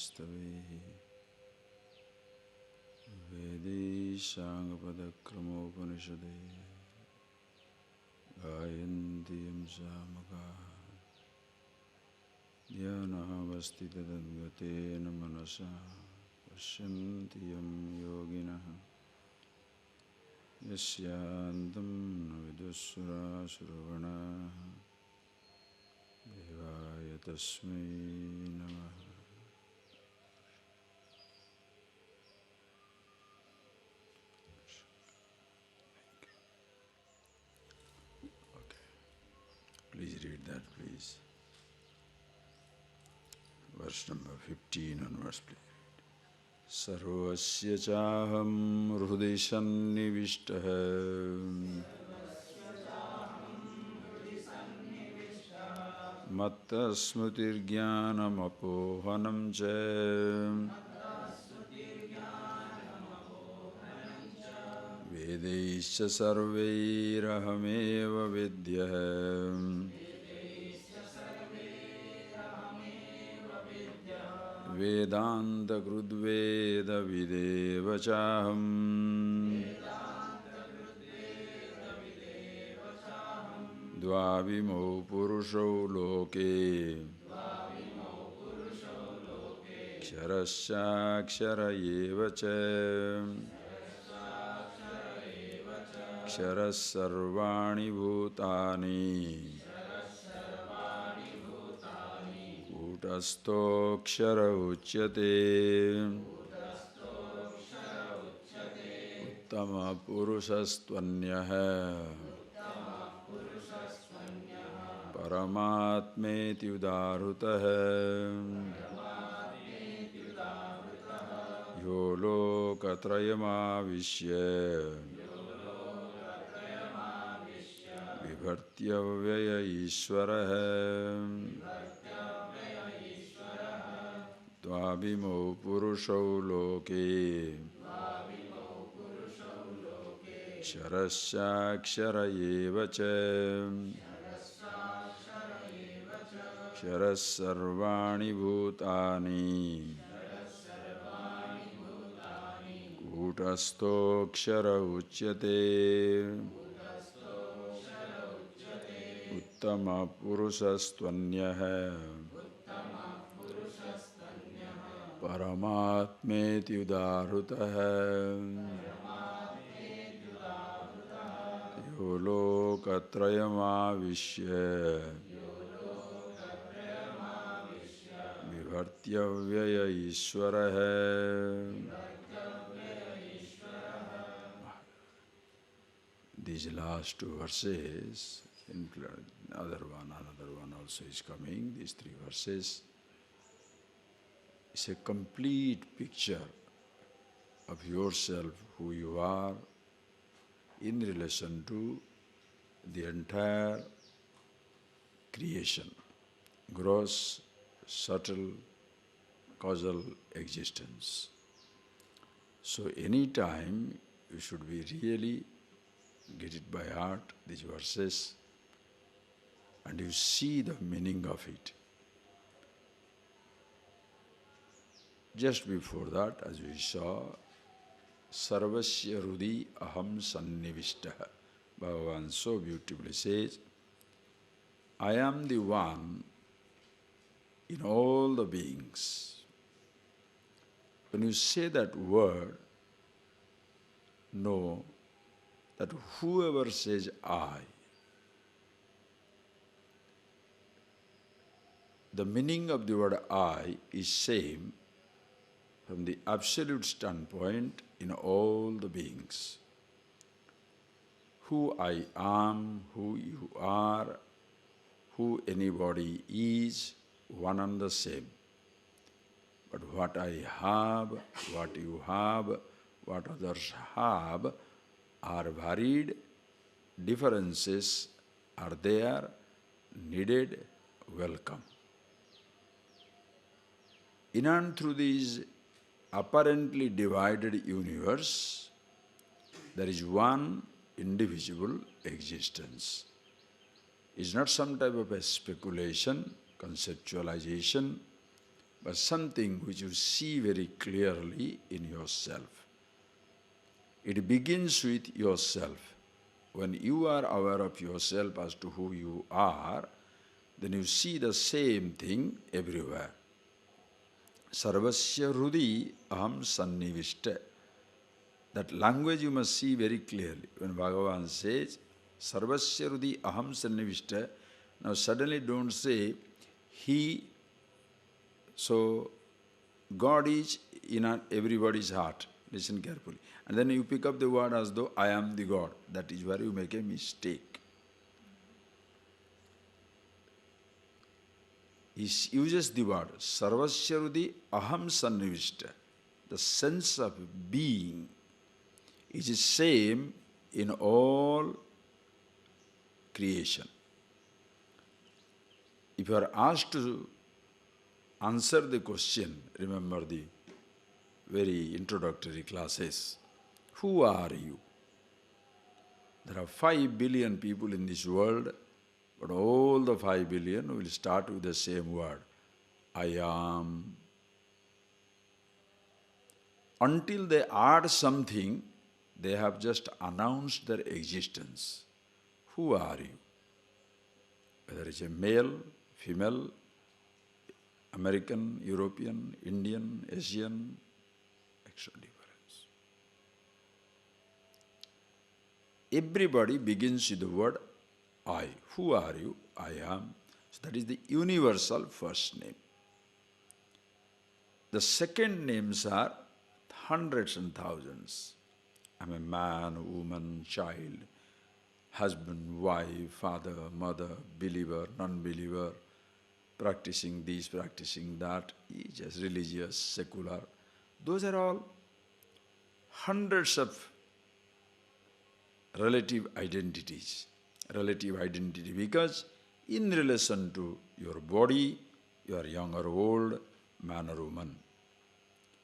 Vastavehi Vedi Sangapadakramopanishade Gayantiyam Samaka Dhyana Vastitadadgatena Manasa Pashyantiyam Yoginaha Yasyantam Navidusura Suravanaha Devaya Tasmai Namaha. Please read that, please. Verse number 15 onwards, please. Sarvasya chaham hridhi sannivishtaha matta smritirjnanam apohanam cha vedaischa sarvairahameva vidyah Vedanta Krudveda Videva Chaham Dvavimo Purusho Loke Ksharasya Kshara Eva Cha Ksharas Sarvani Bhutani Kutasto Kshara Uchyate Uttama Purushastvanyah Paramatmeti Udarutah Yo Lokatrayamavishya Vibhartyavyaya Ishwarah Dvabhimo Purusho Loke Ksharasya Kshara Eva Cha Ksharas Sarvani Bhutani Kutasto Kshara Uchyate Uttama Purushastvanyah Paramatmeti Udarutah Yo Lokatrayamavishya Vibhartyavyaya Ishwarah. These last two verses, another one also is coming, these three verses. It's a complete picture of yourself, who you are, in relation to the entire creation, gross, subtle, causal existence. So any time you should be really get it by heart, these verses, and you see the meaning of it. Just before that, as we saw, Sarvasya Rudi Aham Sannivishtaha. Bhagavan so beautifully says, I am the one in all the beings. When you say that word, know that whoever says I, the meaning of the word I is same from the absolute standpoint in all the beings. Who I am, who you are, who anybody is, one and the same. But what I have, what you have, what others have are varied, differences are there, needed, welcome. In and through this apparently divided universe, there is one indivisible existence. It's not some type of a speculation, conceptualization, but something which you see very clearly in yourself. It begins with yourself. When you are aware of yourself as to who you are, then you see the same thing everywhere. Sarvasya Rudi Aham Sannivishta. That language you must see very clearly. When Bhagavan says, Sarvasya Rudi Aham Sannivishta, now suddenly don't say, He, so God is in everybody's heart. Listen carefully. And then you pick up the word as though I am the God. That is where you make a mistake. He uses the word Sarvasya Rudi Aham Sannivishta. The sense of being is the same in all creation. If you are asked to answer the question, remember the very introductory classes, who are you? There are 5 billion people in this world, but all the 5 billion will start with the same word, I am. Until they add something, they have just announced their existence. Who are you? Whether it's a male, female, American, European, Indian, Asian, extra difference. Everybody begins with the word I. Who are you? I am. So that is the universal first name. The second names are hundreds and thousands. I'm a man, woman, child, husband, wife, father, mother, believer, non-believer, practicing this, practicing that, just religious, secular. Those are all hundreds of relative identities. Relative identity because in relation to your body, you are young or old, man or woman.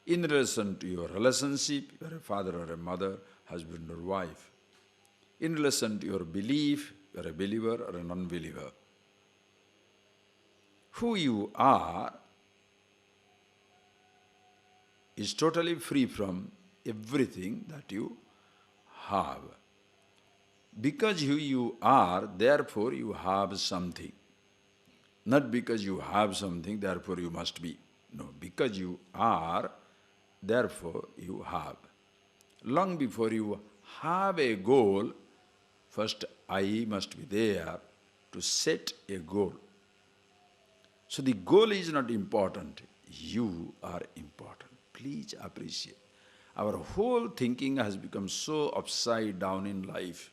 In relation to your relationship, you are a father or a mother, husband or wife. In relation to your belief, you are a believer or a non-believer. Who you are is totally free from everything that you have. Because who you are, therefore you have something. Not because you have something, therefore you must be. No, because you are, therefore you have. Long before you have a goal, first I must be there to set a goal. So the goal is not important, you are important. Please appreciate. Our whole thinking has become so upside down in life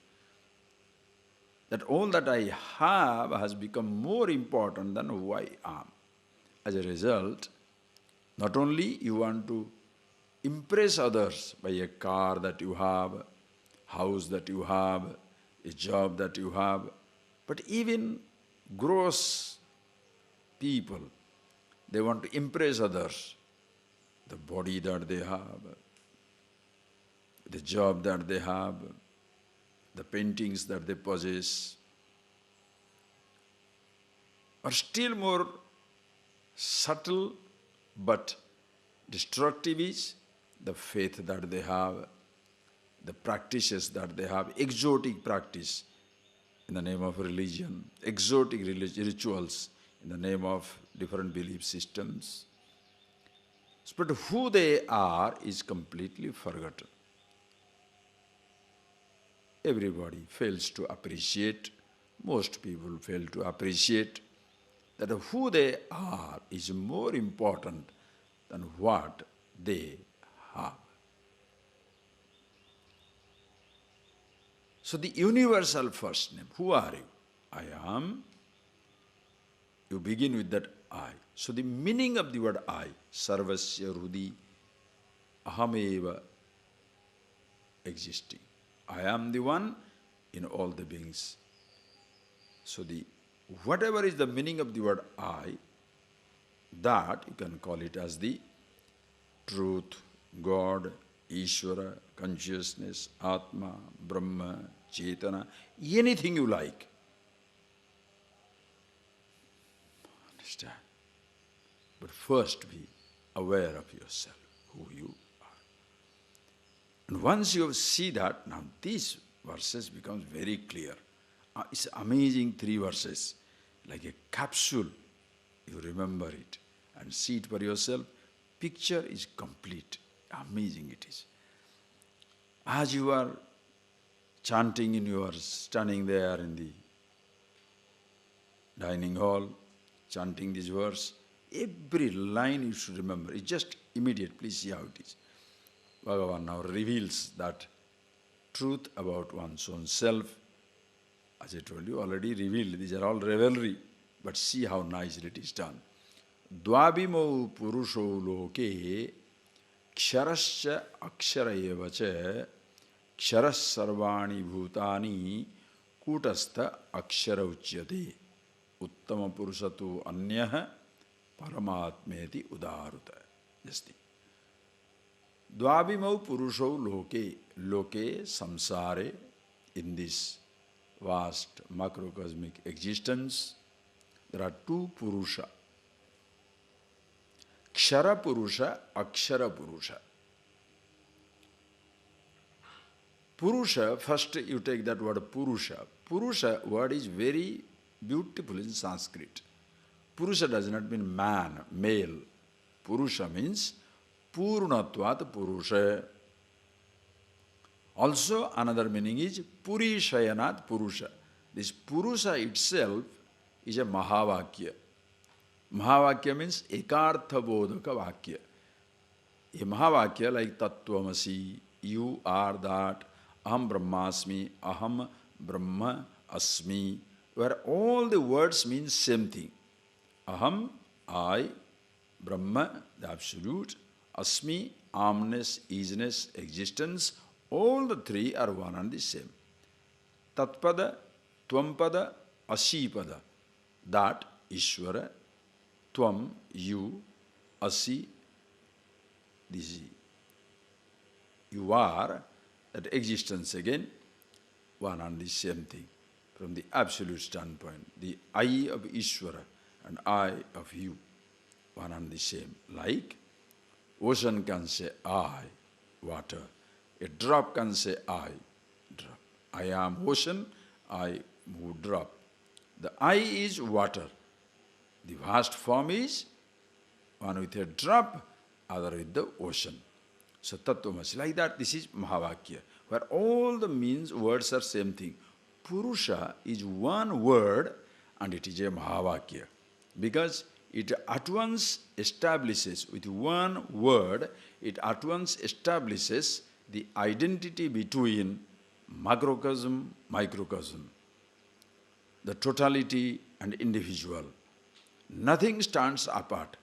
that all that I have has become more important than who I am. As a result, not only you want to impress others by a car that you have, house that you have, a job that you have, but even gross people, they want to impress others. The body that they have, the job that they have, the paintings that they possess, are still more subtle but destructive is the faith that they have, the practices that they have, exotic practice in the name of religion, exotic rituals in the name of different belief systems. But who they are is completely forgotten. Everybody fails to appreciate, most people fail to appreciate that who they are is more important than what they have. So the universal first name, who are you? I am. You begin with that I. So the meaning of the word I, Sarvasya Rudi Ahameva, existing. I am the one in all the beings. So whatever is the meaning of the word I, that you can call it as the truth, God, Ishvara, consciousness, Atma, Brahma, Chetana, anything you like. Understand? But first be aware of yourself, who you are. And once you see that, now these verses becomes very clear. It's amazing 3 verses, like a capsule. You remember it and see it for yourself. Picture is complete. Amazing it is. As you are chanting and you are standing there in the dining hall, chanting this verse, every line you should remember. It's just immediate. Please see how it is. Bhagavan now reveals that truth about one's own self. As I told you, already revealed. These are all revelry. But see how nicely it is done. Dvabhimau purusho loke ksharascha akshara evacha ksharas sarvani bhutani kutastha akshara uchyate uttama purusatu anyah paramatmeti udaruta. Just Dvabhimau purusho loke. Loke, samsare, in this vast macrocosmic existence, there are 2 purusha. Kshara purusha, akshara purusha. Purusha, first you take that word purusha. Purusha word is very beautiful in Sanskrit. Purusha does not mean man, male. Purusha means purnatvat purusha. Also another meaning is purishayanat purusha. This purusha itself is a mahavakya. Mahavakya means ekartha bodhaka vakya. A mahavakya like tattvamasi, you are that, aham brahmasmi, aham brahma asmi, where all the words mean same thing. Aham, I, Brahma, the absolute, asmi, armness, isness, existence, all the 3 are one and the same. Tatpada, Twampada, Asipada, that Ishvara, Tvam, you, Asi, this you are, that existence again, one and the same thing. From the absolute standpoint, the I of Ishvara and I of you, one and the same. Like ocean can say I, water. A drop can say I, drop. I am ocean, I move drop. The I is water. The vast form is one with a drop, other with the ocean. So tattvamasi. Like that, this is Mahavakya, where all the words are same thing. Purusha is one word and it is a Mahavakya. Because it at once establishes, with one word, it at once establishes the identity between macrocosm, microcosm, the totality and individual. Nothing stands apart.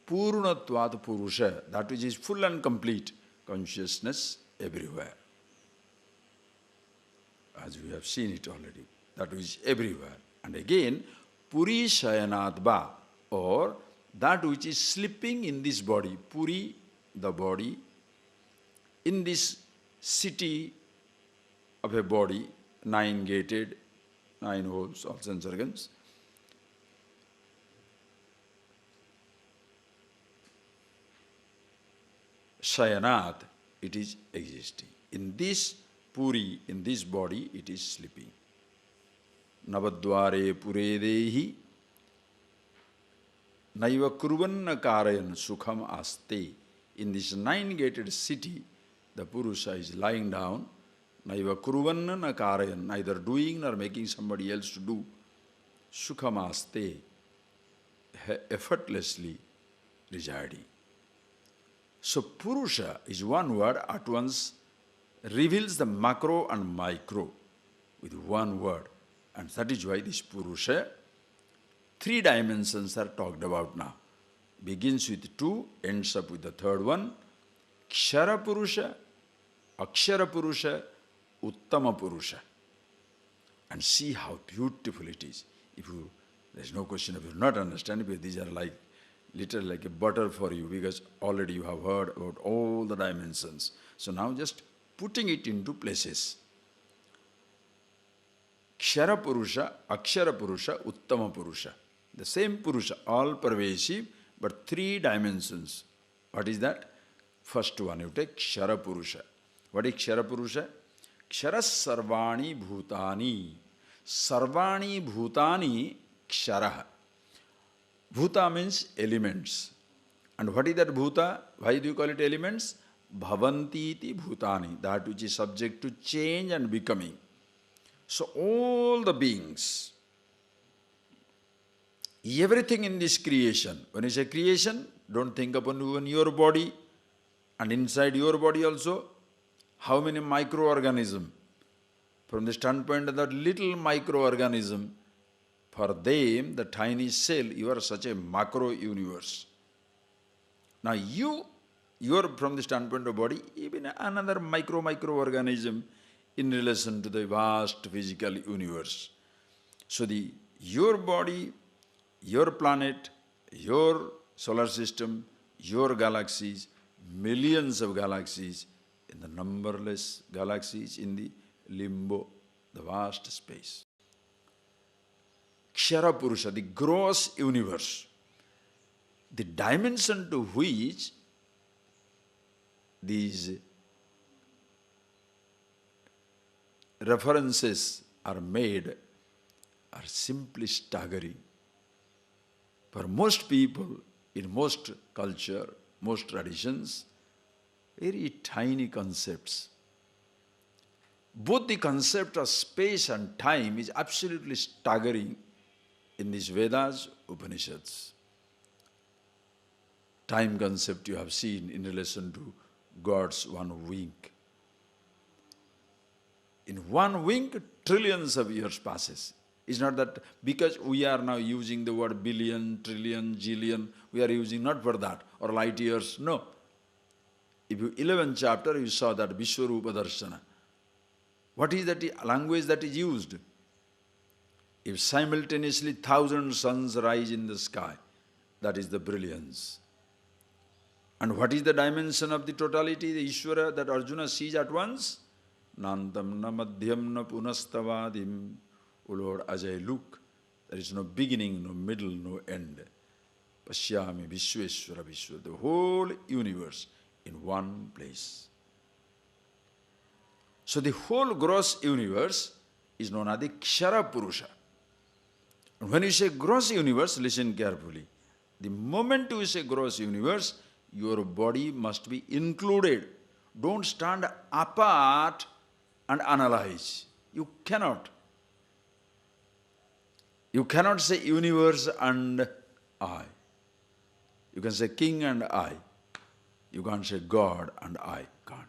Purnatvat purusha, that which is full and complete consciousness everywhere. As we have seen it already, that which is everywhere. And again, Puri Shayanadba, or that which is sleeping in this body. Puri, the body, in this city of a body, 9-gated, 9 holes, all sense organs. Shayanat, it is existing. In this Puri, in this body, it is sleeping. Navadvare puredehi naiva kurvanna karayan sukham aste. In this 9-gated city, the Purusha is lying down, naiva kurvanna na karayan, neither doing nor making somebody else to do, sukham aste, effortlessly residing. So Purusha is one word, at once reveals the macro and micro with one word. And that is why this Purusha, 3 dimensions are talked about now. Begins with 2, ends up with the 3rd one. Kshara Purusha, Akshara Purusha, Uttama Purusha. And see how beautiful it is. There's no question of you not understanding, because these are like literally like a butter for you, because already you have heard about all the dimensions. So now just putting it into places. Kshara Purusha, Akshara Purusha, Uttama Purusha. The same Purusha, all pervasive, but three dimensions. What is that? First one, you take Kshara Purusha. What is Kshara Purusha? Kshara Sarvani Bhutani. Sarvani Bhutani Kshara. Bhuta means elements. And what is that Bhuta? Why do you call it elements? Bhavanti iti Bhutani. That which is subject to change and becoming. So all the beings, everything in this creation, when you say creation, don't think upon even your body, and inside your body also, how many microorganisms? From the standpoint of that little microorganism, for them, the tiny cell, you are such a macro universe. Now you are from the standpoint of body, even another microorganism in relation to the vast physical universe. So your body, your planet, your solar system, your galaxies, millions of galaxies, in the numberless galaxies in the limbo, the vast space. Kshara Purusha, the gross universe, the dimension to which these references are made are simply staggering. For most people, in most culture, most traditions, very tiny concepts. Both the concept of space and time is absolutely staggering in these Vedas, Upanishads. Time concept you have seen in relation to God's one wink. In one wink, trillions of years passes. It's not that because we are now using the word billion, trillion, jillion, we are using not for that, or light years, no. If you 11th chapter, you saw that Vishwarupa Darshana. What is that language that is used? If simultaneously 1,000 suns rise in the sky, that is the brilliance. And what is the dimension of the totality, the Ishvara that Arjuna sees at once? Nantam na madhyam na punastavadim. O Lord, as I look, there is no beginning, no middle, no end. Pashyami Vishweshwara Vishwa, the whole universe in one place. So the whole gross universe is known as the Kshara Purusha. And when you say gross universe, listen carefully. The moment you say gross universe, your body must be included. Don't stand apart and analyze. You cannot. You cannot say universe and I. You can say king and I. You can't say God and I. Can't.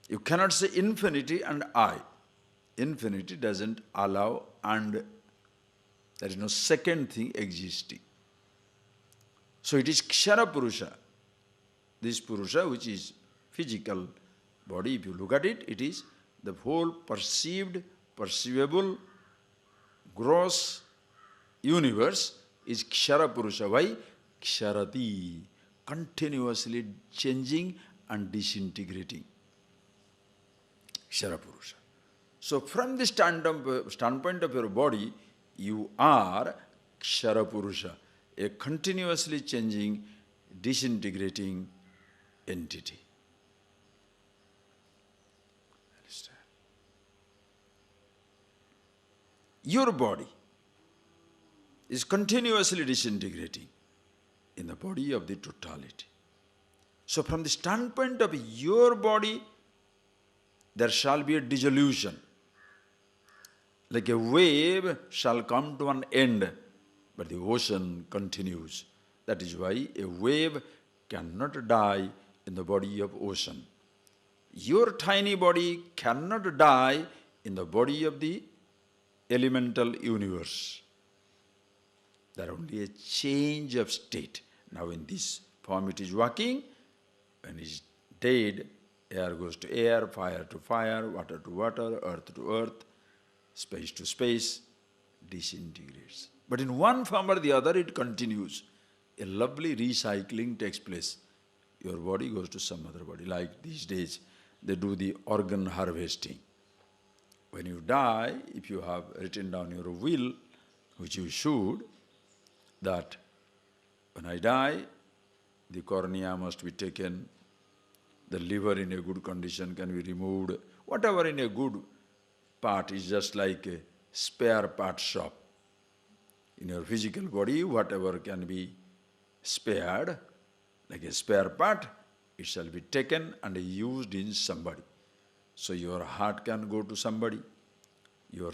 You cannot say infinity and I. Infinity doesn't allow, and there is no second thing existing. So it is Kshara Purusha. This Purusha, which is physical body, if you look at it, it is the whole perceived, perceivable, gross universe is Kshara Purusha. Why? Ksharati, continuously changing and disintegrating. Kshara Purusha. So from the standpoint of your body, you are Kshara Purusha, a continuously changing, disintegrating entity. Understand? Your body is continuously disintegrating in the body of the totality. So from the standpoint of your body, there shall be a dissolution. Like a wave shall come to an end, but the ocean continues. That is why a wave cannot die in the body of ocean. Your tiny body cannot die in the body of the elemental universe. There is only a change of state. Now in this form it is working. When it is dead, air goes to air, fire to fire, water to water, earth to earth, space to space, disintegrates. But in one form or the other it continues. A lovely recycling takes place. Your body goes to some other body. Like these days, they do the organ harvesting. When you die, if you have written down your will, which you should, that When I die, the cornea must be taken, the liver in a good condition can be removed. Whatever in a good part is just like a spare part shop. In your physical body, whatever can be spared, like a spare part, it shall be taken and used in somebody. So your heart can go to somebody, your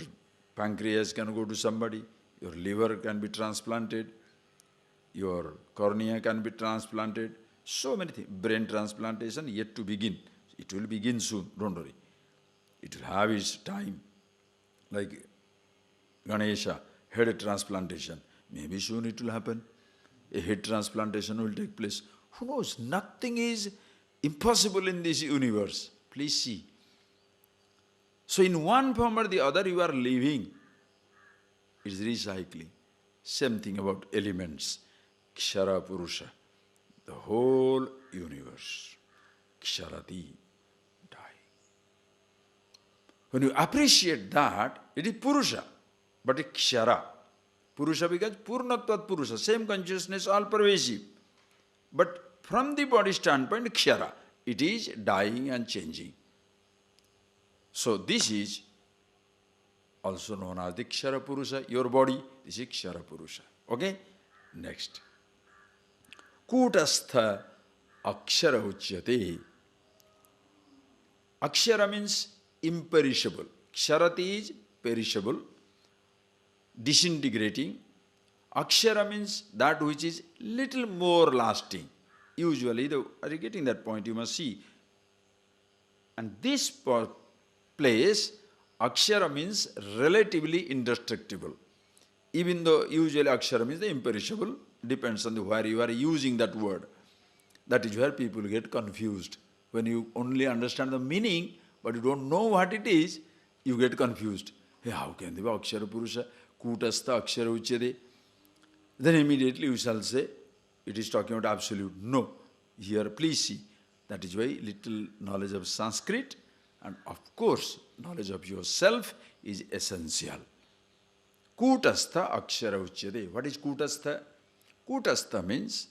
pancreas can go to somebody, your liver can be transplanted, your cornea can be transplanted, so many things. Brain transplantation yet to begin. It will begin soon, don't worry. It will have its time. Like Ganesha, head transplantation. Maybe soon it will happen. A head transplantation will take place. Who knows? Nothing is impossible in this universe. Please see. So in one form or the other you are living. It is recycling. Same thing about elements. Kshara Purusha. The whole universe. Ksharati. Die. When you appreciate that, it is Purusha. But it's Kshara. Purusha because Purnatvat Purusha. Same consciousness, all pervasive. But from the body standpoint, Kshara. It is dying and changing. So this is also known as the Kshara Purusha. Your body, this is Kshara Purusha. Okay? Next. Kutastha Akshara Uchyate. Akshara means imperishable. Ksharati is perishable, disintegrating. Akshara means that which is little more lasting. Usually, are you getting that point? You must see. And this place, Akshara means relatively indestructible. Even though usually Akshara means the imperishable, depends on where you are using that word. That is where people get confused. When you only understand the meaning, but you don't know what it is, you get confused. Hey, how can they be Akshara Purusha? Kutastha Akshara Uchyate. Then immediately you shall say, it is talking about absolute. No. Here, please see. That is why little knowledge of Sanskrit and of course knowledge of yourself is essential. Kutastha Akshara Uchyate. What is Kutastha? Kutastha means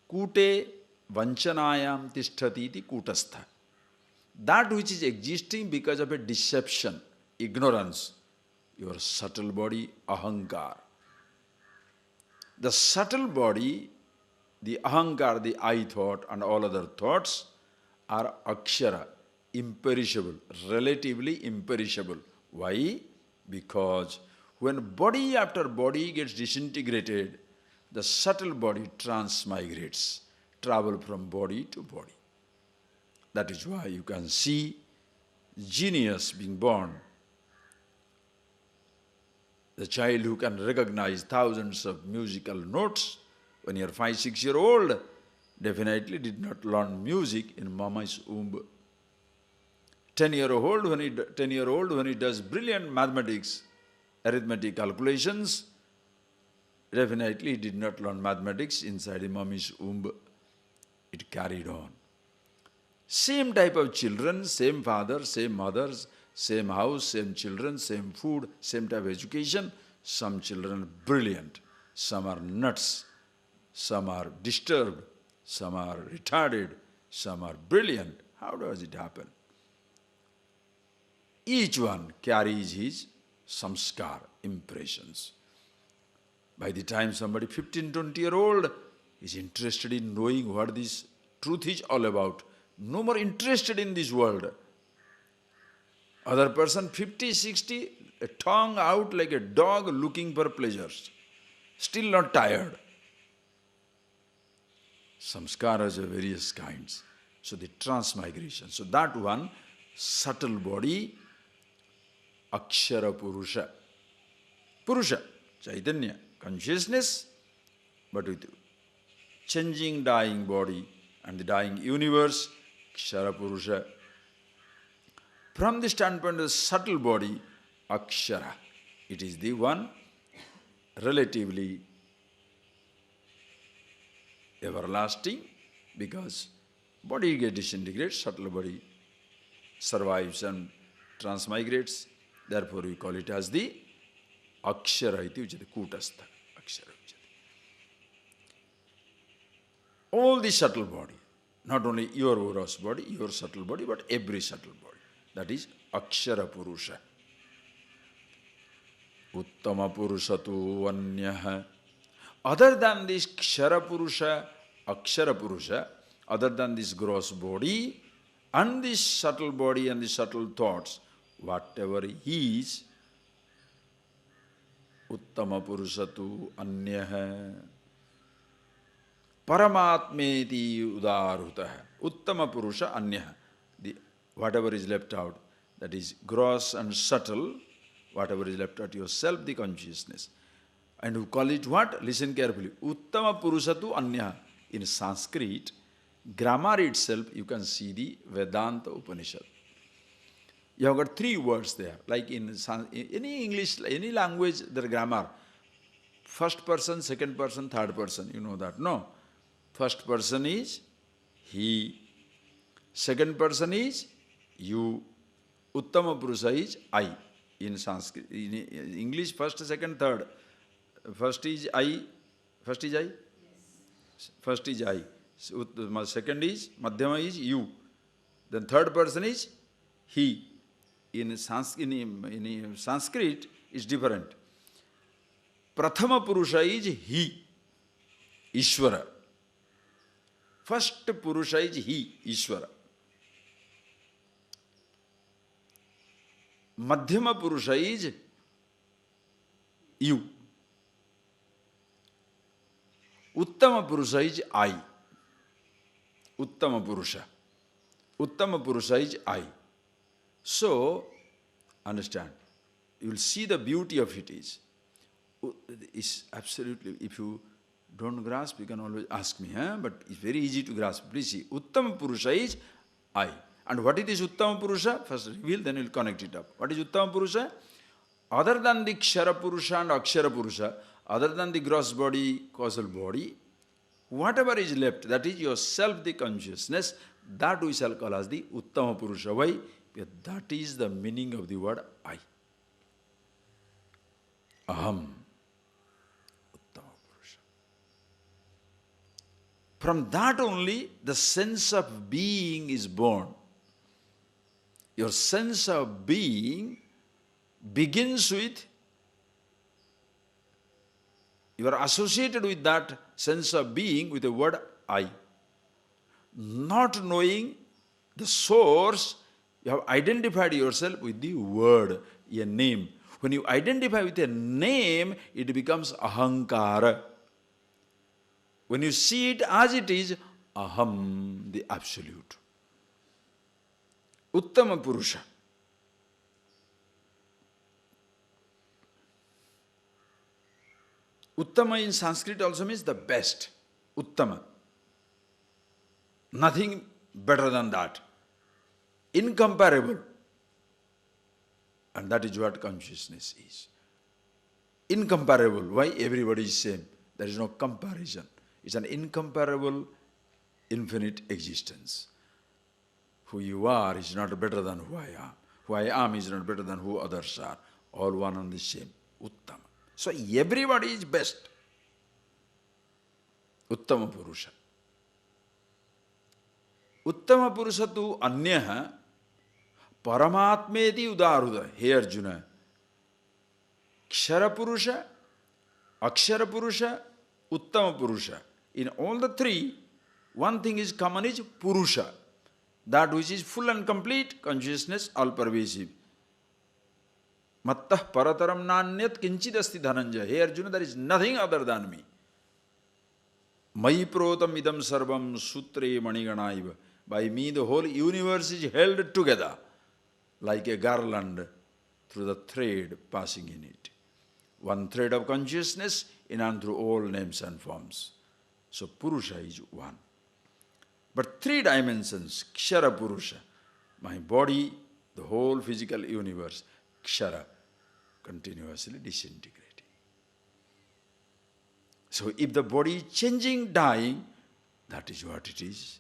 Kute Vanchanayam Tishtati iti Kutastha. That which is existing because of a deception, ignorance, your subtle body, ahankar. The subtle body, the ahankar, the I thought and all other thoughts are akshara, imperishable, relatively imperishable. Why? Because when body after body gets disintegrated, the subtle body transmigrates, travel from body to body. That is why you can see genius being born. The child who can recognize thousands of musical notes when you are 5, 6 years old, definitely did not learn music in mama's womb. 10-year-old when he does brilliant mathematics, arithmetic calculations, definitely he did not learn mathematics inside the mommy's womb. It carried on. Same type of children, same father, same mothers, same house, same children, same food, same type of education. Some children are brilliant, some are nuts, some are disturbed, some are retarded, some are brilliant. How does it happen? Each one carries his samskar, impressions. By the time somebody 15, 20-year-old is interested in knowing what this truth is all about, no more interested in this world. Other person 50, 60, a tongue out like a dog looking for pleasures, still not tired. Samskaras are various kinds. So the transmigration. So that one, subtle body, Akshara Purusha. Purusha, Chaitanya, consciousness, but with changing, dying body and the dying universe, Kshara Purusha. From the standpoint of the subtle body, Akshara, it is the one relatively everlasting, because body gets disintegrated, subtle body survives and transmigrates. Therefore, we call it as the Akshara iti uchyate, Kutastha Akshara uchyate. all the subtle body, not only your gross body, your subtle body, but every subtle body. That is Akshara Purusha. Uttama Purusha tu Anyaha. Other than this Kshara Purusha, Akshara Purusha, other than this gross body and this subtle body and the subtle thoughts, whatever is Uttama Purusha tu Anyaha. Paramatmeti Udarutah. Uttama Purusha Anyaha. Whatever is left out, that is gross and subtle, whatever is left out, yourself, the consciousness. And you call it what? Listen carefully. Uttama Purusatu Anya. In Sanskrit, grammar itself, you can see the Vedanta Upanishad. You have got 3 words there. Like in any English, any language, their grammar. First person, second person, third person. You know that, no? First person is he. Second person is you. Uttama Purusha is I. In Sanskrit, in English, first, second, third. First is I. First is I? Yes. First is I. Second is, Madhyama is you. Then third person is he. In Sanskrit, it's different. Prathama Purusha is he, Ishvara. First Purusha is he, Ishvara. Madhyama Purusha is you. Uttama Purusha is I. Uttama Purusha. Uttama Purusha is I. So, understand, you will see the beauty of it is. It's absolutely, if you don't grasp, you can always ask me, but it's very easy to grasp. Please see, Uttama Purusha is I. And what it is Uttama Purusha? First reveal, then we'll connect it up. What is Uttama Purusha? Other than the Kshara Purusha and Akshara Purusha, other than the gross body, causal body, whatever is left, that is yourself, the consciousness, that we shall call as the Uttama Purusha. Why? Because that is the meaning of the word I. Aham. Uttama Purusha. From that only the sense of being is born. Your sense of being begins with, you are associated with that sense of being with the word I. Not knowing the source, you have identified yourself with the word, a name. When you identify with a name, it becomes ahankara. When you see it as it is, aham, the absolute. Uttama Purusha. Uttama in Sanskrit also means the best. Uttama. Nothing better than that. Incomparable. And that is what consciousness is. Incomparable. Why? Everybody is same. There is no comparison. It's an incomparable, infinite existence. Who you are is not better than who I am. Who I am is not better than who others are. All one and the same. Uttama. So everybody is best. Uttama Purusha. Uttama Purusha tu Anyaha Paramatmeti Udaruda. Hey Arjuna. Kshara Purusha, Akshara Purusha, Uttama Purusha. In all the 3, one thing is common is Purusha. That which is full and complete consciousness, all pervasive. Mattah parataram nanyat kinchidasti dhananja. Hey Arjuna, there is nothing other than me. Mai protam idam sarvam sutre maniganaiva. By me the whole universe is held together like a garland through the thread passing in it. One thread of consciousness in and through all names and forms. So Purusha is one. But 3 dimensions, Kshara Purusha. My body, the whole physical universe, Kshara, continuously disintegrating. So if the body is changing, dying, that is what it is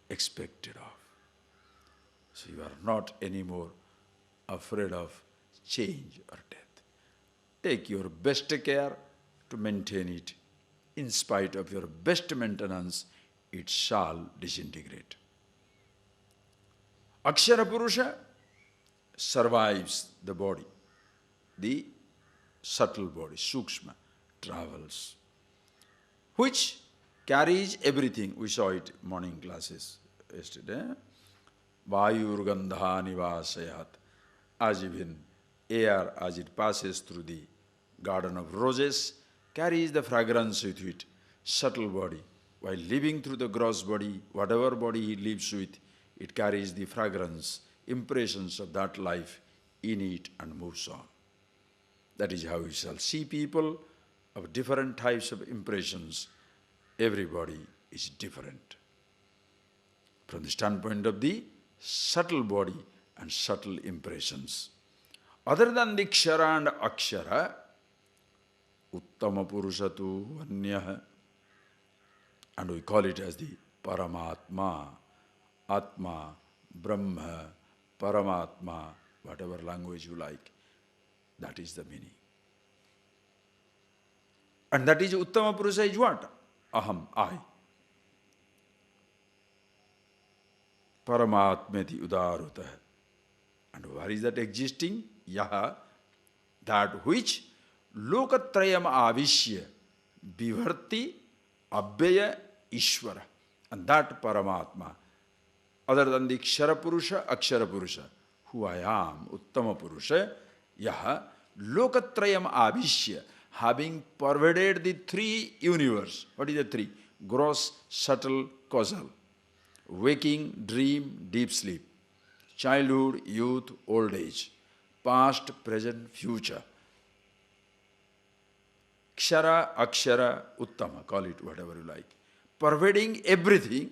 expected of. So you are not anymore afraid of change or death. Take your best care to maintain it. In spite of your best maintenance, it shall disintegrate. Akshara Purusha survives the body, the subtle body, Sukshma, travels, which carries everything. We saw it morning classes yesterday. Vayurgandha nivasayat, as even air, as it passes through the garden of roses, carries the fragrance with it, subtle body. While living through the gross body, whatever body he lives with, it carries the fragrance, impressions of that life in it and moves on. That is how we shall see people of different types of impressions. Everybody is different from the standpoint of the subtle body and subtle impressions. Other than the Kshara and Akshara, Uttama Purushatu Vanyah, and we call it as the Paramatma, Atma, Brahma, Paramatma, whatever language you like, that is the meaning. And that is Uttama Purusha is what? Aham, I. Paramatmeti udarutah. And where is that existing? Yaha, that which Lokatrayam avishya bivarti abhyaya Ishvara. And that Paramatma, other than the Kshara Purusha, Akshara Purusha, who I am, Uttama Purusha, Yaha, Lokatrayam avishya, having pervaded the three universe. What is the three? Gross, subtle, causal. Waking, dream, deep sleep. Childhood, youth, old age. Past, present, future. Kshara, Akshara, Uttama, call it whatever you like. Pervading everything.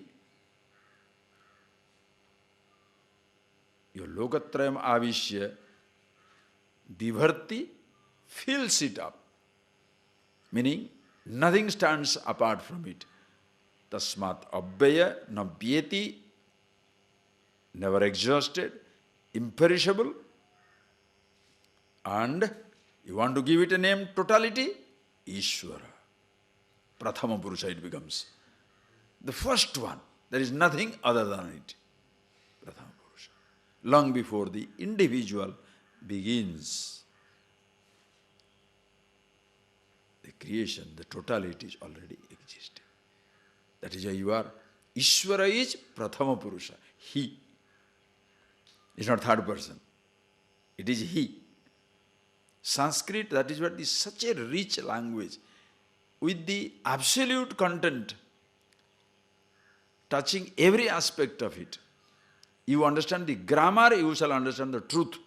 Your Lokatrayam avishya, Bibharti, fills it up. Meaning, nothing stands apart from it. Tasmat abhyaya nabhyeti, never exhausted, imperishable. And you want to give it a name, totality? Ishvara. Prathama Purusha it becomes. The first one. There is nothing other than it. Prathama Purusha. Long before the individual begins, the creation, the totality is already existing. That is why you are. Ishvara is Prathama Purusha. He. It's not third person. It is he. Sanskrit, that is what is such a rich language with the absolute content touching every aspect of it. You understand the grammar, you shall understand the truth.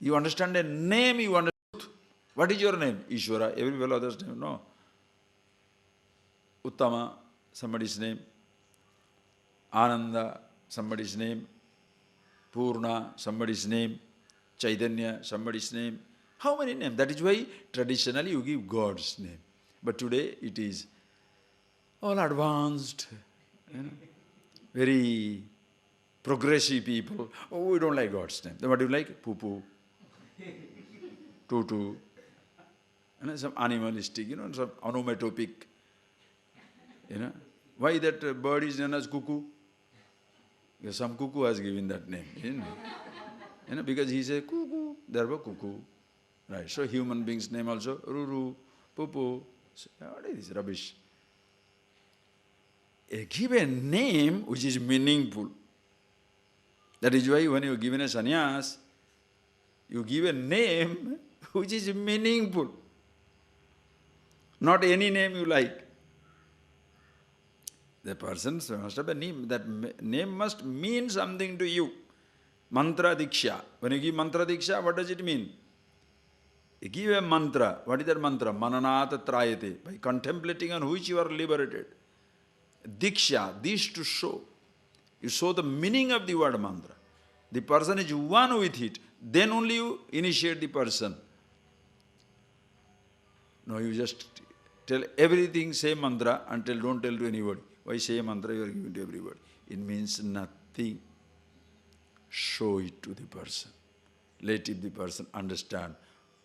You understand a name, you understand the truth. What is your name? Ishvara. Every fellow other's name, no. Uttama, somebody's name. Ananda, somebody's name. Purna, somebody's name. Chaitanya, somebody's name. How many names? That is why traditionally you give God's name. But today it is all advanced, very progressive people. Oh, we don't like God's name. Then what do you like? Poo-poo, tutu, some animalistic, some onomatopic. Why that bird is known as cuckoo? Because some cuckoo has given that name. Because he says cuckoo, therefore cuckoo. Right. So human beings' name also Ruru, Pupu. What is this rubbish? Give a name which is meaningful. That is why when you give a sannyas, you give a name which is meaningful. Not any name you like. The person must have a name. That name must mean something to you. Mantra Diksha. When you give Mantra Diksha, what does it mean? You give a mantra. What is that mantra? Mananata Trayate. By contemplating on which you are liberated. Diksha, this to show. You show the meaning of the word mantra. The person is one with it. Then only you initiate the person. No, you just tell everything, say mantra, until don't tell to anybody. Why say mantra you are giving to everybody? It means nothing. Show it to the person. Let the person understand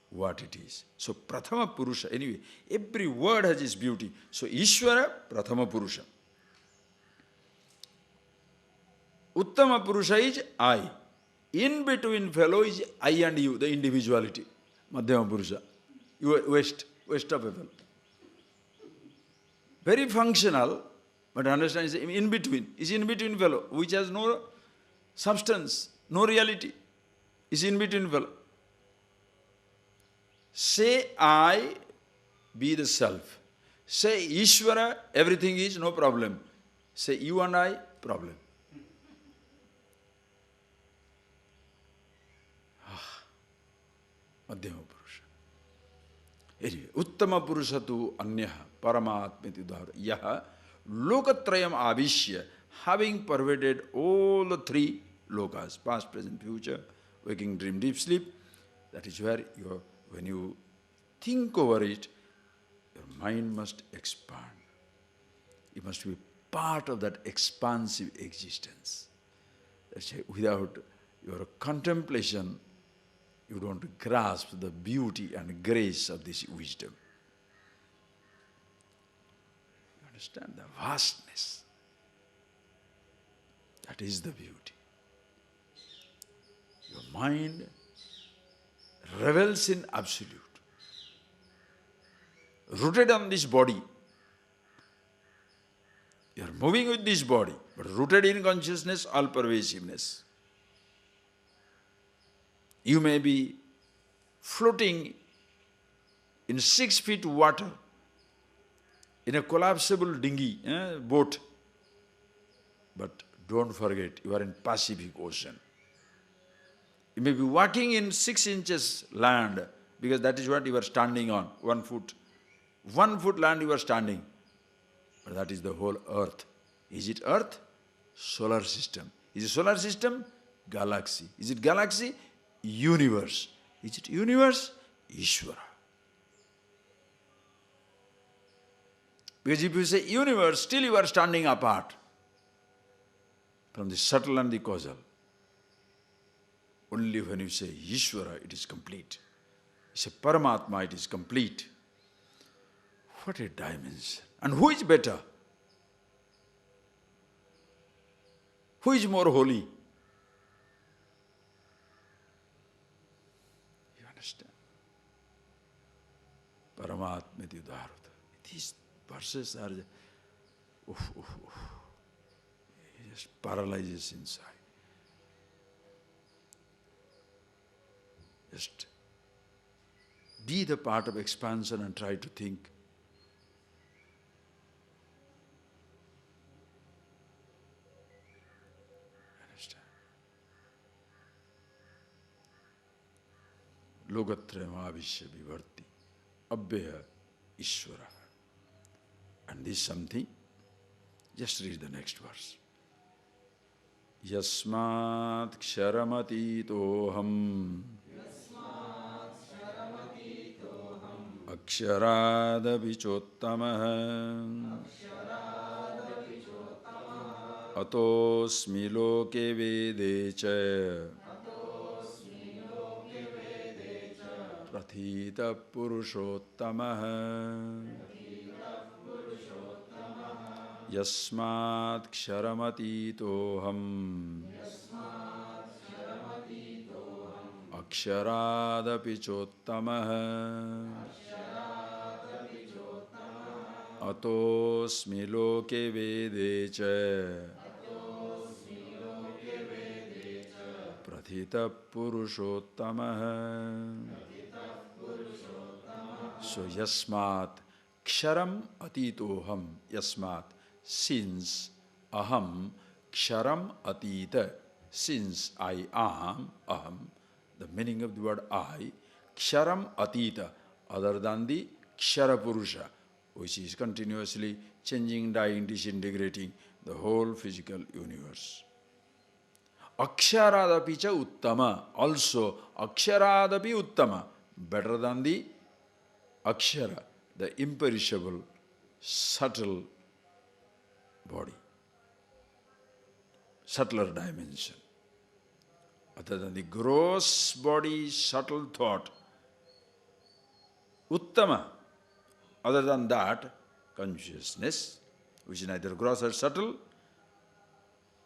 what it is. So Prathama Purusha, anyway, every word has its beauty. So Ishvara, Prathama Purusha. Uttama Purusha is I. In between fellow is I and you, the individuality. Madhyama Purusha. You are waste of a fellow. Very functional, but understand is in between. Is in between fellow, which has no substance, no reality. Is in between fellow. Say I, be the self. Say Ishvara, everything is no problem. Say you and I, problem. Madhyama Purusha. Anyway, Uttama Purusha tu Anyaha, Paramatmiti Udhara. Yaha, Lokatrayam Avishya, having pervaded all the three lokas, past, present, future, waking, dream, deep sleep. That is where when you think over it, your mind must expand. You must be part of that expansive existence. That's why without your contemplation, you don't grasp the beauty and grace of this wisdom. You understand the vastness. That is the beauty. Your mind revels in absolute. Rooted on this body. You are moving with this body, but rooted in consciousness, all pervasiveness. You may be floating in 6 feet water, in a collapsible dinghy, boat. But don't forget, you are in Pacific Ocean. You may be walking in 6 inches land, because that is what you are standing on, 1 foot. 1 foot land you are standing. But that is the whole earth. Is it earth? Solar system. Is it solar system? Galaxy. Is it galaxy? Universe. Is it universe? Ishvara. Because if you say universe, still you are standing apart from the subtle and the causal. Only when you say Ishvara, it is complete. You say Paramatma, it is complete. What a dimension. And who is better? Who is more holy? You understand? Paramatmeti Udharata. These verses are it just paralyzes inside. Just be the part of expansion and try to think. Lokatrayam avishya vivarti abhyaya ishvara. And this is something, just read the next verse. Yasmat ksharamati-toham akshārādapi chottamah atosmi loke vede-ca prathita purushottamah yasmat ksharamati-toham akshārādapi chottamah atosmi loke vede-ca prathita purushottamah. So yasmat ksharam atitoham, yasmat, since aham ksharam atita, since I am, aham, the meaning of the word I, ksharam atita, other than the kshara purusha, which is continuously changing, dying, disintegrating the whole physical universe. Aksharadapi cha uttama, also aksharadapi uttama, better than the akshara, the imperishable, subtle body, subtler dimension. Other than the gross body, subtle thought, Uttama. Other than that, consciousness, which is neither gross or subtle,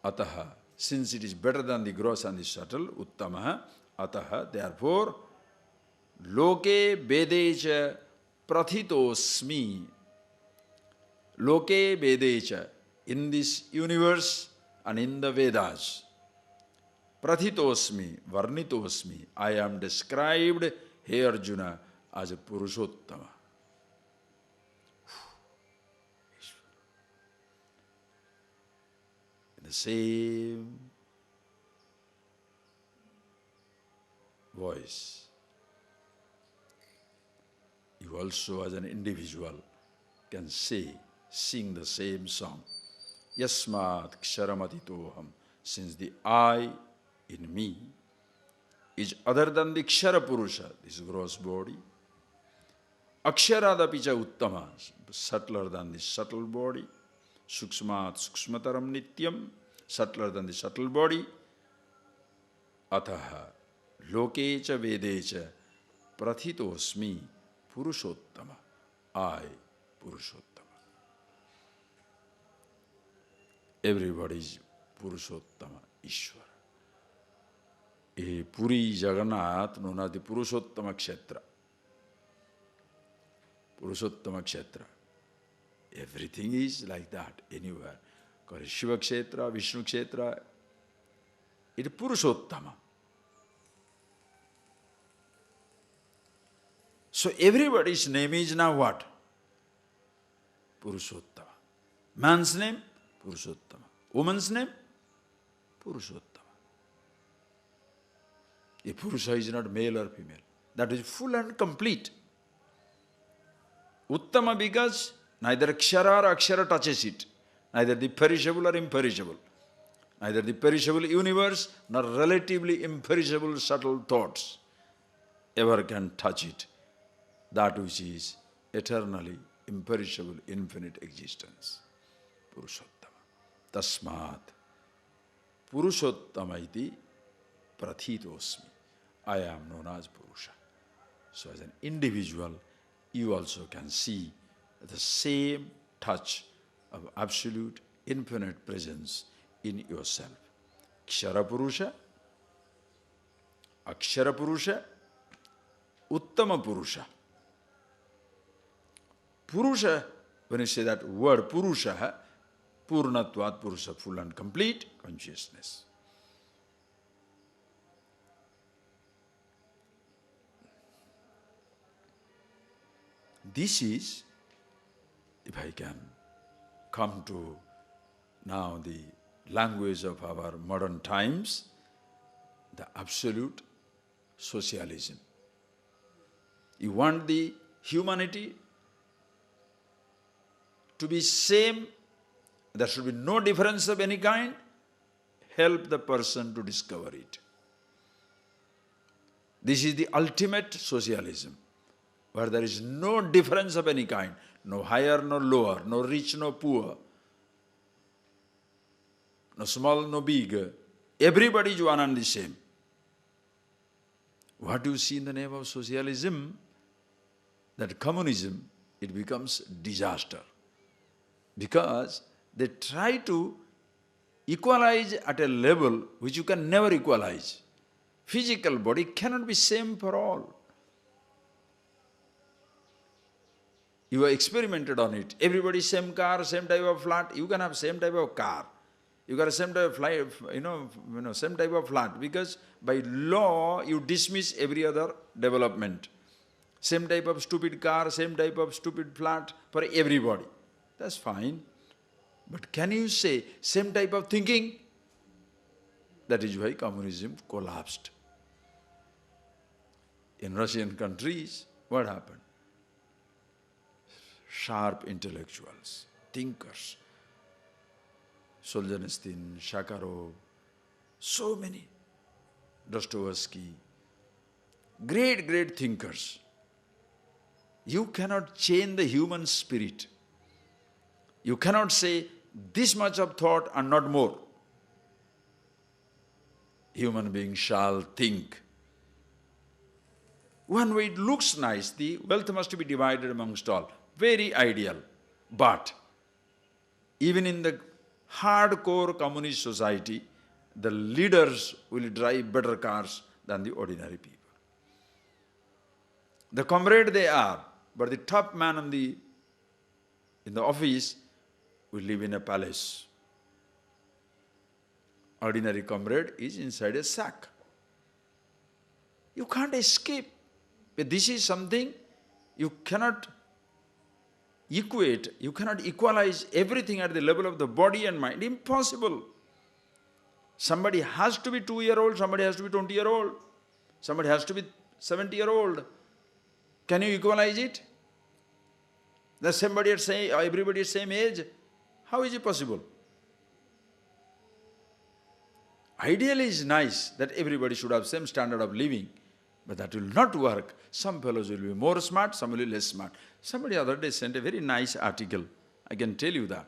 ataha, since it is better than the gross and the subtle, uttamaha, ataha, therefore, loke vedecha prathitosmi, loke vedecha, in this universe and in the Vedas, prathitosmi, varnitosmi, I am described, hey Arjuna, as a Purushottama. The same voice. You also as an individual can sing the same song. Yasmat ksharamati-toham, since the I in me is other than the Kshara Purusha, this gross body. Akshara-dapicha uttama, subtler than the subtle body. Sukshmat sukshmataram nityam, subtler than the subtle body. Ataha lokecha vedecha prathitosmi Purushottama, I Purushottama. Everybody is Purushottama, Ishvara. A Puri Jagannath known as the Purushottama Kshetra. Purushottama Kshetra. Everything is like that anywhere. Called Shiva Kshetra, Vishnu Kshetra. It is Purushottama. So everybody's name is now what? Purushottama. Man's name? Purushottama. Woman's name? Purushottama. A Purusha is not male or female. That is full and complete. Uttama because neither Kshara or Akshara touches it. Neither the perishable or imperishable. Neither the perishable universe nor relatively imperishable subtle thoughts ever can touch it. That which is eternally imperishable, infinite existence. Purushottama. Tasmat. Purushottama iti prathitosmi. I am known as Purusha. So as an individual, you also can see the same touch of absolute infinite presence in yourself. Kshara Purusha, Akshara Purusha, Uttama Purusha. Purusha, when you say that word Purusha, Purnatvat Purusha, full and complete consciousness. This is, if I can come to now the language of our modern times, the absolute socialism. You want the humanity to be same, there should be no difference of any kind, help the person to discover it. This is the ultimate socialism, where there is no difference of any kind, no higher, no lower, no rich, no poor, no small, no big. Everybody is one and the same. What do you see in the name of socialism? That communism, it becomes disaster. Because they try to equalize at a level which you can never equalize. Physical body cannot be same for all. You have experimented on it. Everybody same car, same type of flat. You can have same type of car. You got a same type of flight, same type of flat. Because by law, you dismiss every other development. Same type of stupid car, same type of stupid flat for everybody. That's fine. But can you say same type of thinking? That is why communism collapsed. In Russian countries, what happened? Sharp intellectuals, thinkers, Solzhenitsyn, Sakharov, so many, Dostoevsky, great, great thinkers. You cannot change the human spirit. You cannot say this much of thought and not more. Human being shall think. One way it looks nice, the wealth must be divided amongst all. Very ideal. But even in the hardcore communist society, the leaders will drive better cars than the ordinary people. The comrade they are, but the top man in the office will live in a palace. Ordinary comrade is inside a sack. You can't escape. This is something you cannot equate, you cannot equalize everything at the level of the body and mind. Impossible. Somebody has to be 2-year-old, somebody has to be 20-year-old, somebody has to be 70-year-old. Can you equalize it? That somebody at everybody at same age? How is it possible? Ideally is nice that everybody should have same standard of living, but that will not work. Some fellows will be more smart, some will be less smart. Somebody the other day sent a very nice article, I can tell you that,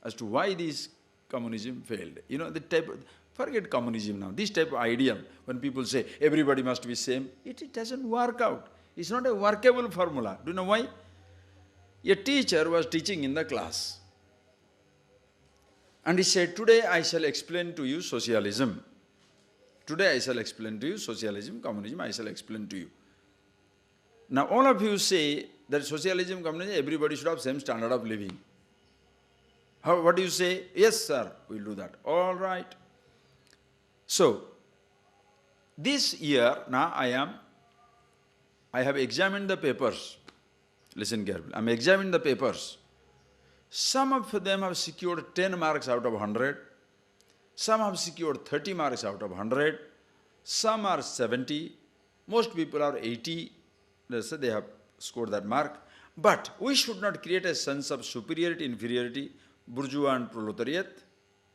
as to why this communism failed. You know, the type of, forget communism now, this type of ideal, when people say everybody must be same, it doesn't work out. It's not a workable formula. Do you know why? A teacher was teaching in the class. And he said, today I shall explain to you socialism. Today I shall explain to you socialism, communism, I shall explain to you. Now all of you say that socialism, communism, everybody should have same standard of living. What do you say? Yes, sir, we'll do that. All right. So, this year, now I have examined the papers. Listen carefully. I'm examining the papers. Some of them have secured 10 marks out of 100. Some have secured 30 marks out of 100. Some are 70. Most people are 80. Let's say they have scored that mark. But we should not create a sense of superiority, inferiority, bourgeois and proletariat.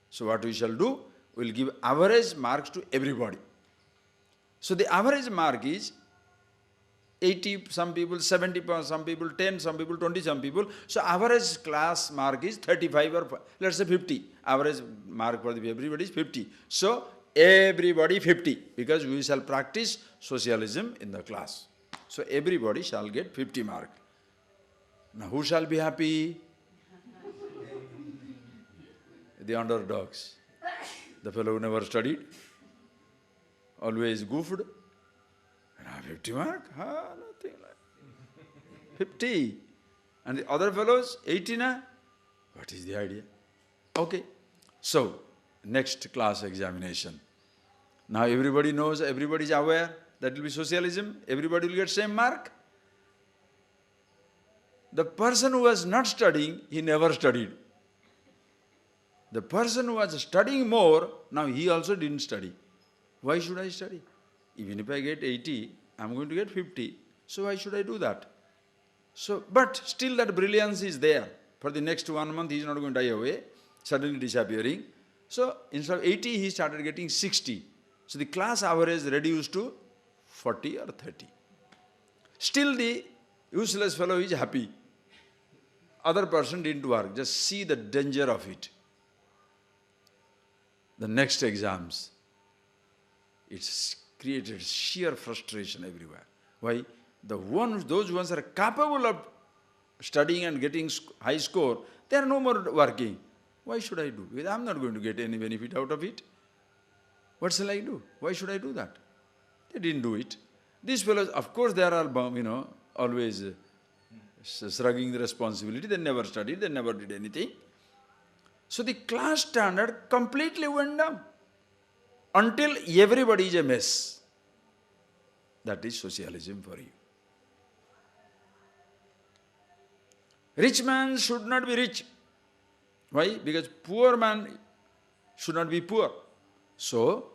So what we shall do? We will give average marks to everybody. So the average mark is 80, some people 70, some people 10, some people 20, some people. So average class mark is 35 or let's say 50. Average mark for everybody is 50. So everybody 50 because we shall practice socialism in the class. So everybody shall get 50 mark. Now who shall be happy? The underdogs. The fellow who never studied, always goofed. And 50 mark? Nothing like 50. And the other fellows, 80 na? What is the idea? Okay. So, next class examination. Now everybody knows, everybody is aware that will be socialism, everybody will get same mark. The person who was not studying, he never studied. The person who was studying more, now he also didn't study. Why should I study? Even if I get 80, I'm going to get 50. So why should I do that? So, but still that brilliance is there. For the next 1 month, he is not going to die away, suddenly disappearing. So instead of 80, he started getting 60. So the class average reduced to 40 or 30. Still the useless fellow is happy. Other person didn't work. Just see the danger of it. The next exams, it's created sheer frustration everywhere. Why? Those ones are capable of studying and getting high score, they are no more working. Why should I do? I'm not going to get any benefit out of it. What shall I do? Why should I do that? They didn't do it. These fellows, of course, they are all, always shrugging the responsibility. They never studied, they never did anything. So the class standard completely went down until everybody is a mess. That is socialism for you. Rich man should not be rich. Why? Because poor man should not be poor. So,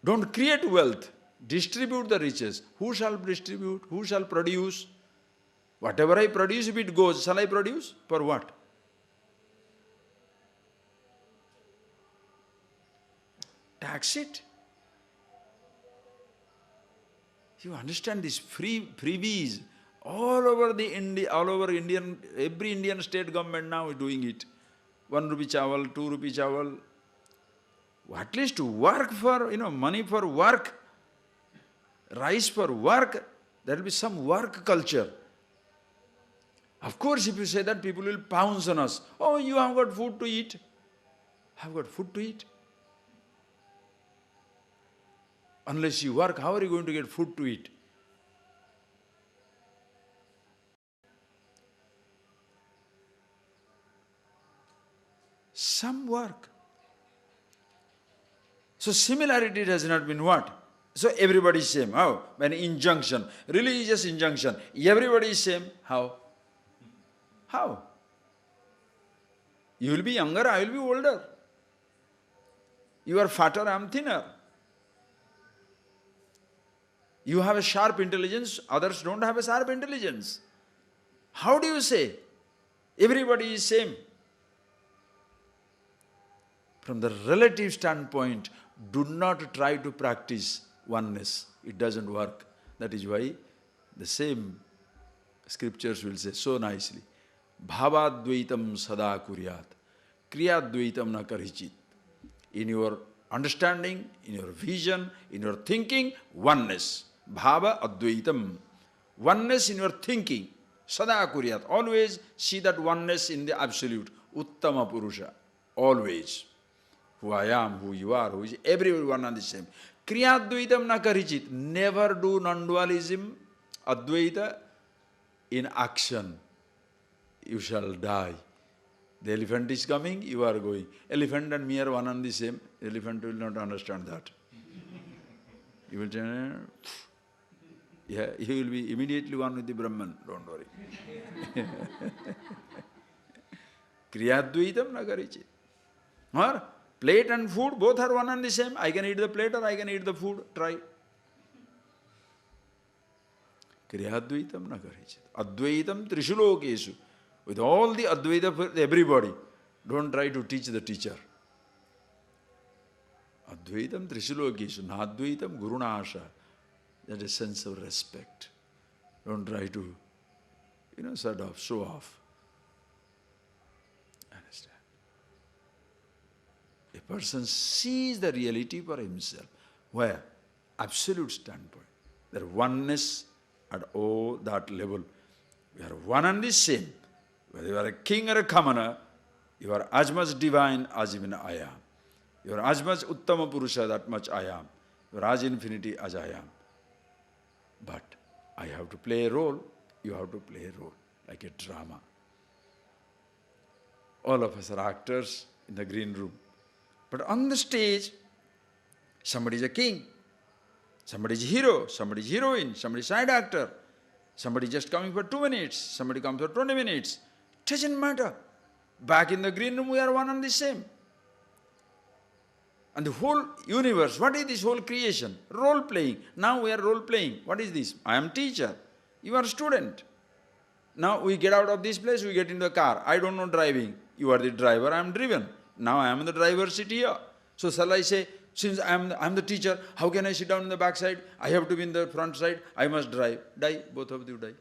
don't create wealth. Distribute the riches. Who shall distribute? Who shall produce? Whatever I produce, if it goes, shall I produce? For what? Tax it. You understand these freebies all over Indian, every Indian state government now is doing it. 1 rupee chawal, 2 rupee chawal. At least to work for, money for work. rise for work, there will be some work culture. Of course, if you say that, people will pounce on us. Oh, you have got food to eat. Have got food to eat. Unless you work, how are you going to get food to eat? Some work. So similarity has not been what? So everybody is same. How? An injunction, religious injunction. Everybody is same. How? How? You will be younger, I will be older. You are fatter, I am thinner. You have a sharp intelligence, others don't have a sharp intelligence. How do you say? Everybody is same. From the relative standpoint, do not try to practice oneness. It doesn't work. That is why the same scriptures will say so nicely. Bhavadvaitam sada kuryat. Kriyadvaitam na karichit. In your understanding, in your vision, in your thinking, oneness. Bhava advaitam. Oneness in your thinking. Sada kuryat. Always see that oneness in the absolute. Uttama Purusha. Always. Who I am, who you are, who is everyone are the same. Kriyadvaitam na karichit. Never do non-dualism, advaita, in action. You shall die. The elephant is coming, you are going. Elephant and me are one and the same. Elephant will not understand that. You will say, yeah, he will be immediately one with the Brahman, don't worry. Kriyadvaitam na karichit. Or plate and food, both are one and the same. I can eat the plate or I can eat the food. Try. Kriyadvaitam na karichit. Advaitam trishulokesu. With all the Advaita for everybody. Don't try to teach the teacher. Advaitam trishulokesu. Nadvaitam gurunasha. That is a sense of respect. Don't try to, sort of show off. Understand? A person sees the reality for himself. Where? Absolute standpoint. There oneness at all that level. We are one and the same. Whether you are a king or a commoner, you are as much divine as even I am. You are as much Uttama Purusha, that much I am. You are as infinity as I am. But I have to play a role, you have to play a role, like a drama. All of us are actors in the green room. But on the stage, somebody is a king, somebody is a hero, somebody is a heroine, somebody is a side actor, somebody is just coming for 2 minutes, somebody comes for 20 minutes. It doesn't matter. Back in the green room, we are one and the same. And the whole universe, what is this whole creation? Role playing. Now we are role playing. What is this? I am teacher. You are student. Now we get out of this place, we get into the car. I don't know driving. You are the driver, I am driven. Now I am in the driver's seat here. So shall I say, since I am the teacher, how can I sit down in the back side? I have to be in the front side. I must drive. Die. Both of you die.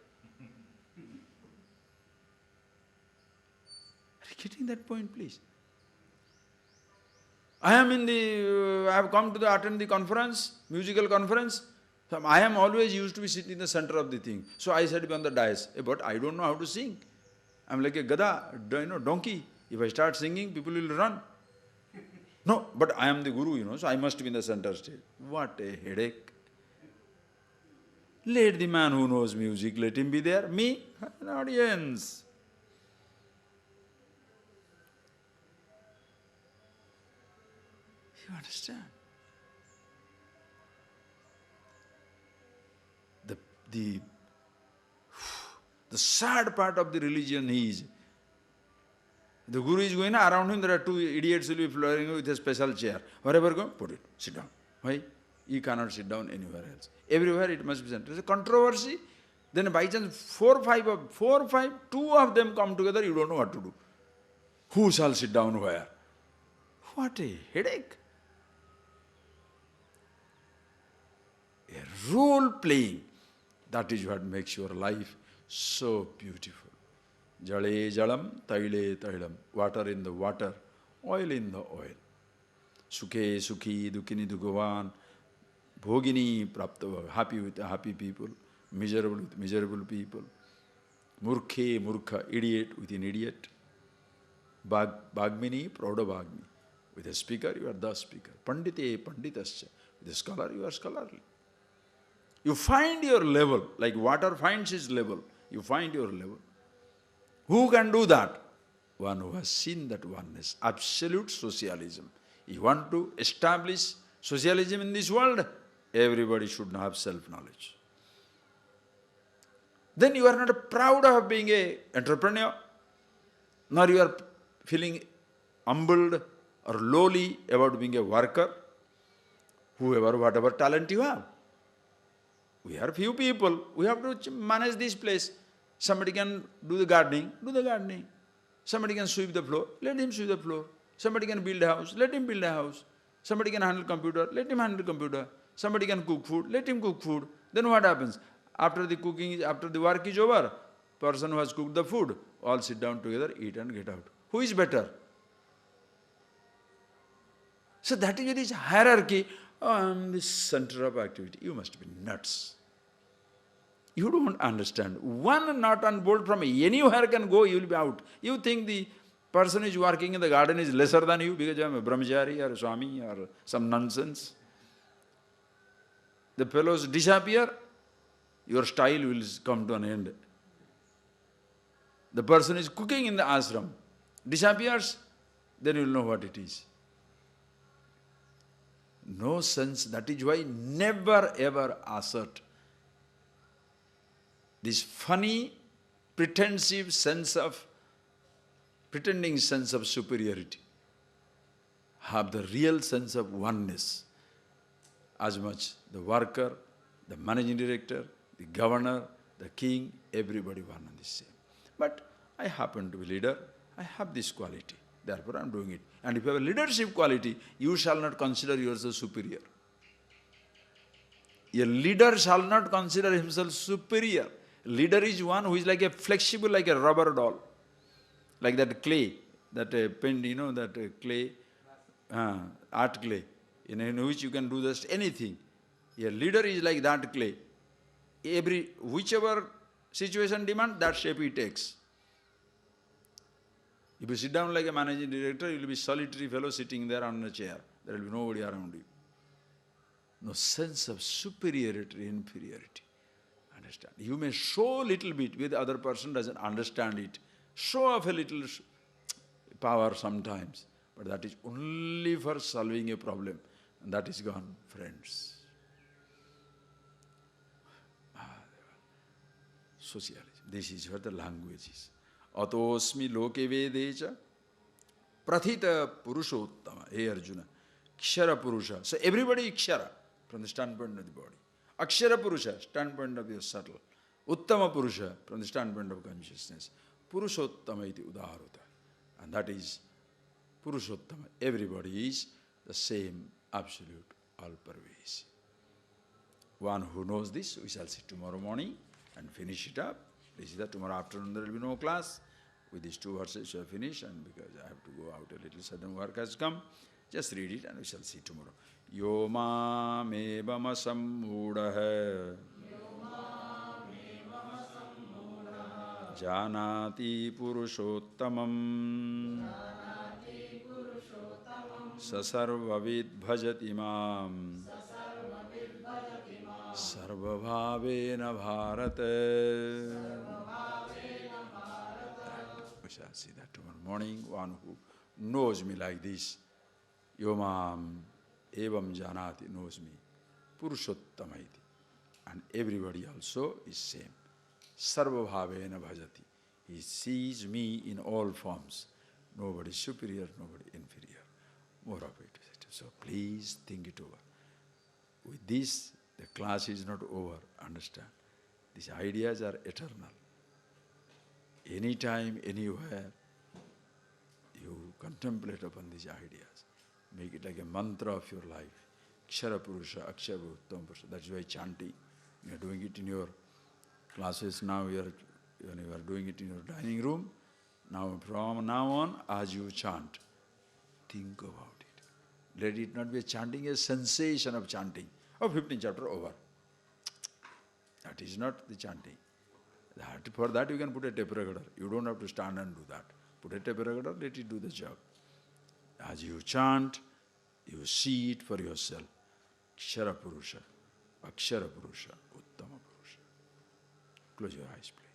Are you getting that point, please? I have come to attend the conference, musical conference. So I am always used to be sitting in the center of the thing. So I sat on the dais. But I don't know how to sing. I'm like a gada, donkey. If I start singing, people will run. No, but I am the guru, so I must be in the center stage. What a headache. Let the man who knows music, let him be there. Me, an audience. You understand? The sad part of the religion is, the guru is going around him, there are 2 idiots will be floating with a special chair. Wherever go, put it, sit down. Why? You cannot sit down anywhere else. Everywhere it must be sent. There's a controversy. Then by chance, 4, 5, 2 of them come together, you don't know what to do. Who shall sit down where? What a headache. A role playing, that is what makes your life so beautiful. Jale jalam, taile tailam. Water in the water, oil in the oil. Sukhe sukhi, dukkini dukhavan. Bhogini prapta, happy with happy people, miserable with miserable people, murkhe, murkha, idiot with an idiot, Bhagmini, Prauda Bhagmi. With a speaker, you are the speaker. Pandite, Panditascha. With a scholar, you are scholarly. You find your level, like water finds its level. You find your level. Who can do that? One who has seen that oneness, absolute socialism. You want to establish socialism in this world, everybody should have self-knowledge. Then you are not proud of being an entrepreneur, nor you are feeling humbled or lowly about being a worker, whoever, whatever talent you have. We are few people, we have to manage this place. Somebody can do the gardening, do the gardening. Somebody can sweep the floor, let him sweep the floor. Somebody can build a house, let him build a house. Somebody can handle computer, let him handle computer. Somebody can cook food, let him cook food. Then what happens? After the work is over, person who has cooked the food, all sit down together, eat and get out. Who is better? So that is this hierarchy. Oh, I am the center of activity. You must be nuts. You don't understand. One not on board from anywhere can go, you will be out. You think the person who is working in the garden is lesser than you because you are a brahmachari or a Swami or some nonsense. The fellows disappear, your style will come to an end. The person is cooking in the ashram, disappears, then you will know what it is. No sense, that is why never ever assert this funny, pretending sense of superiority. Have the real sense of oneness. As much the worker, the managing director, the governor, the king, everybody one and the same. But I happen to be leader, I have this quality, therefore I am doing it. And if you have a leadership quality, you shall not consider yourself superior. A leader shall not consider himself superior. Leader is one who is like a flexible, like a rubber doll. Like that clay, that pen, you know, that clay, art clay, in which you can do just anything. A leader is like that clay. Whichever situation demands, that shape he takes. If you sit down like a managing director, you will be solitary fellow sitting there on a chair. There will be nobody around you. No sense of superiority, inferiority. Understand? You may show a little bit, where the other person doesn't understand it. Show off a little power sometimes, but that is only for solving a problem, and that is gone, friends. Socialism. This is what the language is. Atosmi loke vedecha prathita purushottama. Hey Arjuna, Kshara Purusha. So everybody is Kshara from the standpoint of the body. Akshara Purusha, standpoint of your subtle. Uttama Purusha, from the standpoint of consciousness. Purushottama iti udaharuta. And that is Purushottama. Everybody is the same, absolute, all-pervasive. One who knows this, we shall see tomorrow morning and finish it up. This is that tomorrow afternoon there will be no class. With these 2 verses we have finished, and because I have to go out a little, sudden work has come, just read it and we shall see tomorrow. Yo mam evam sammudah janati purushottamam sasarvavid bhajati mam sarvabhavena bharata. We shall see that tomorrow morning. One who knows me like this, Yomam evam janati, knows me, Purushottama iti. And everybody also is same. Sarvabhavena bhajati. He sees me in all forms. Nobody superior, nobody inferior. More of it. So please think it over. With this, the class is not over, understand. These ideas are eternal. Anytime, anywhere, you contemplate upon these ideas. Make it like a mantra of your life. Kshara Purusha, Akshara Uttam Purusha. That's why chanting. You are doing it in your classes now, when you are doing it in your dining room. Now, from now on, as you chant, think about it. Let it not be chanting a sensation of chanting. Oh, 15th chapter over. That is not the chanting. For that you can put a tape recorder. You don't have to stand and do that. Put a tape recorder, let it do the job. As you chant, you see it for yourself. Akshara Purusha, Uttama Purusha. Close your eyes, please.